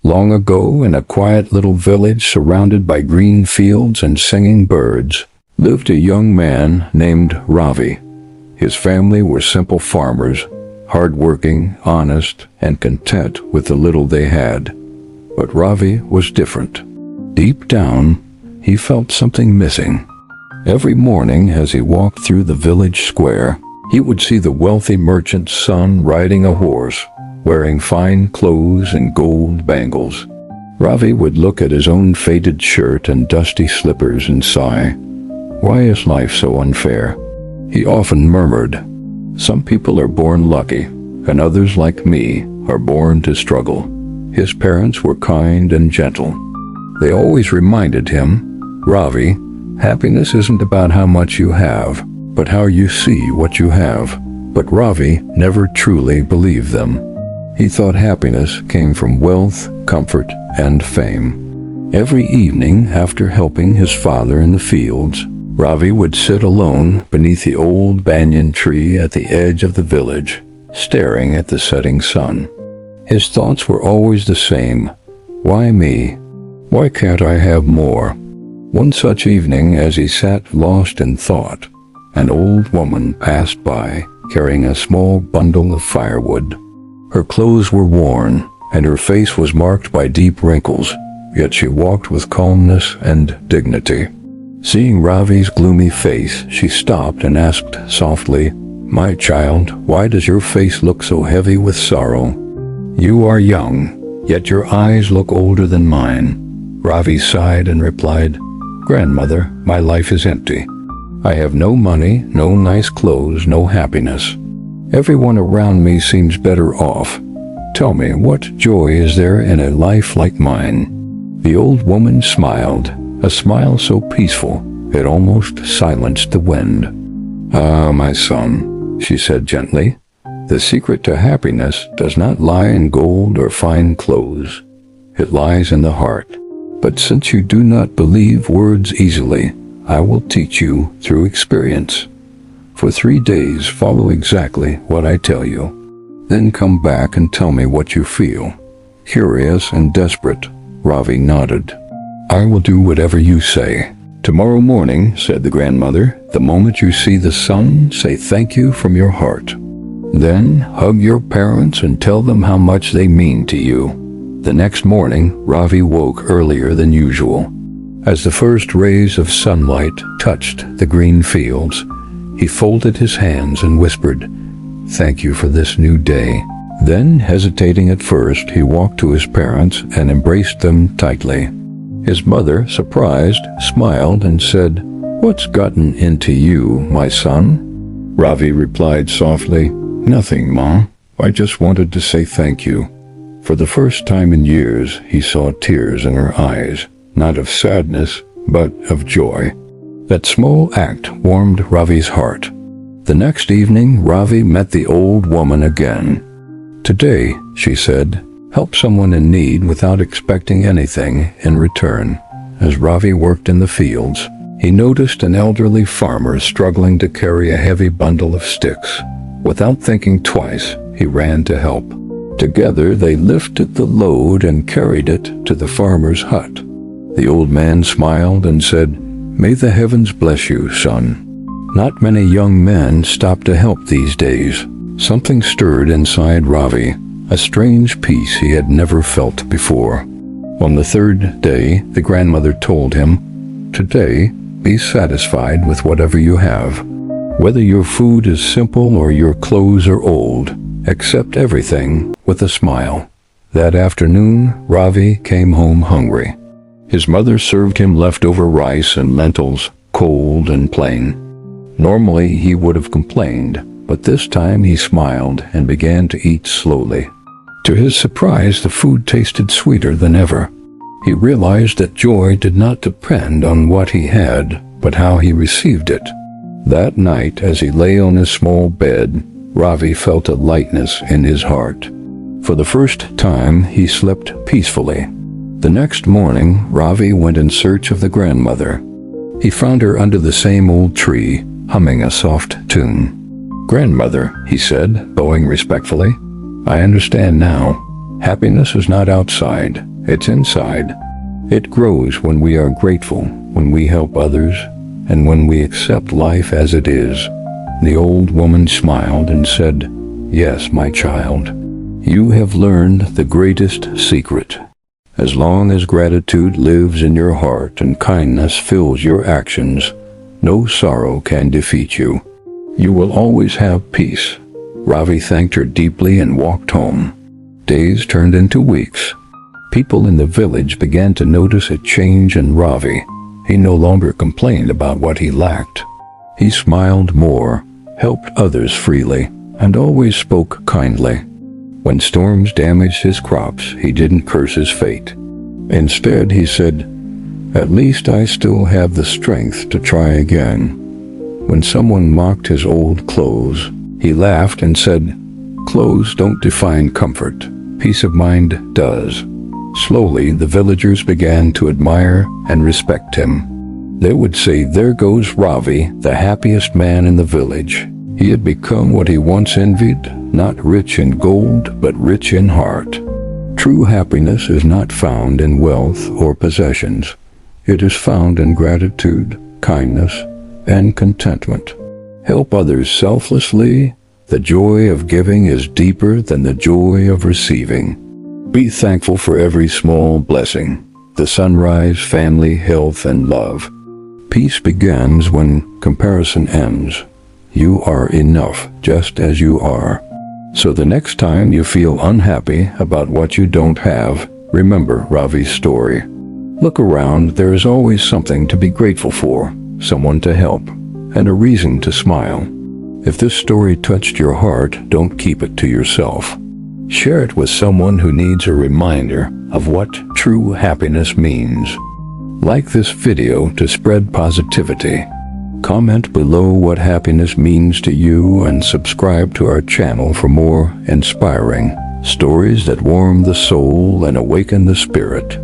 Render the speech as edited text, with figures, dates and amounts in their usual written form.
Long ago, in a quiet little village surrounded by green fields and singing birds, lived a young man named Ravi. His family were simple farmers, hard-working, honest, and content with the little they had. But Ravi was different. Deep down, he felt something missing. Every morning as he walked through the village square, he would see the wealthy merchant's son riding a horse, wearing fine clothes and gold bangles. Ravi would look at his own faded shirt and dusty slippers and sigh. Why is life so unfair? He often murmured, some people are born lucky, and others like me are born to struggle. His parents were kind and gentle. They always reminded him, Ravi, happiness isn't about how much you have, but how you see what you have. But Ravi never truly believed them. He thought happiness came from wealth, comfort, and fame. Every evening, after helping his father in the fields, Ravi would sit alone beneath the old banyan tree at the edge of the village, staring at the setting sun. His thoughts were always the same. Why me? Why can't I have more? One such evening, as he sat lost in thought, an old woman passed by, carrying a small bundle of firewood. Her clothes were worn, and her face was marked by deep wrinkles, yet she walked with calmness and dignity. Seeing Ravi's gloomy face, she stopped and asked softly, My child, why does your face look so heavy with sorrow? You are young, yet your eyes look older than mine. Ravi sighed and replied, Grandmother, my life is empty. I have no money, no nice clothes, no happiness. Everyone around me seems better off. Tell me, what joy is there in a life like mine? The old woman smiled, a smile so peaceful it almost silenced the wind. Ah, my son, she said gently, the secret to happiness does not lie in gold or fine clothes. It lies in the heart. But since you do not believe words easily, I will teach you through experience. For 3 days, follow exactly what I tell you. Then come back and tell me what you feel. Curious and desperate, Ravi nodded. I will do whatever you say. Tomorrow morning, said the grandmother, the moment you see the sun, say thank you from your heart. Then hug your parents and tell them how much they mean to you. The next morning, Ravi woke earlier than usual. As the first rays of sunlight touched the green fields, he folded his hands and whispered, Thank you for this new day. Then, hesitating at first, he walked to his parents and embraced them tightly. His mother, surprised, smiled and said, What's gotten into you, my son? Ravi replied softly, Nothing, Ma. I just wanted to say thank you. For the first time in years, he saw tears in her eyes, not of sadness, but of joy. That small act warmed Ravi's heart. The next evening, Ravi met the old woman again. Today, she said, help someone in need without expecting anything in return. As Ravi worked in the fields, he noticed an elderly farmer struggling to carry a heavy bundle of sticks. Without thinking twice, he ran to help. Together, they lifted the load and carried it to the farmer's hut. The old man smiled and said, May the heavens bless you, son. Not many young men stop to help these days. Something stirred inside Ravi, a strange peace he had never felt before. On the third day, the grandmother told him, Today, be satisfied with whatever you have. Whether your food is simple or your clothes are old, accept everything with a smile. That afternoon, Ravi came home hungry. His mother served him leftover rice and lentils, cold and plain. Normally, he would have complained, but this time he smiled and began to eat slowly. To his surprise, the food tasted sweeter than ever. He realized that joy did not depend on what he had, but how he received it. That night, as he lay on his small bed, Ravi felt a lightness in his heart. For the first time, he slept peacefully. The next morning, Ravi went in search of the grandmother. He found her under the same old tree, humming a soft tune. Grandmother, he said, bowing respectfully, I understand now. Happiness is not outside, It's inside. It grows when we are grateful, when we help others, and when we accept life as it is. The old woman smiled and said, "Yes, my child, you have learned the greatest secret. As long as gratitude lives in your heart and kindness fills your actions, no sorrow can defeat you. You will always have peace." Ravi thanked her deeply and walked home. Days turned into weeks. People in the village began to notice a change in Ravi. He no longer complained about what he lacked. He smiled more, helped others freely, and always spoke kindly. When storms damaged his crops, he didn't curse his fate. Instead, he said, "At least I still have the strength to try again." When someone mocked his old clothes, he laughed and said, "Clothes don't define comfort. Peace of mind does." Slowly, the villagers began to admire and respect him. They would say, "There goes Ravi, the happiest man in the village." He had become what he once envied, not rich in gold, but rich in heart. True happiness is not found in wealth or possessions. It is found in gratitude, kindness, and contentment. Help others selflessly. The joy of giving is deeper than the joy of receiving. Be thankful for every small blessing: the sunrise, family, health, and love. Peace begins when comparison ends. You are enough just as you are. So the next time you feel unhappy about what you don't have, remember Ravi's story. Look around, there is always something to be grateful for, someone to help, and a reason to smile. If this story touched your heart, don't keep it to yourself. Share it with someone who needs a reminder of what true happiness means. Like this video to spread positivity. Comment below what happiness means to you and subscribe to our channel for more inspiring stories that warm the soul and awaken the spirit.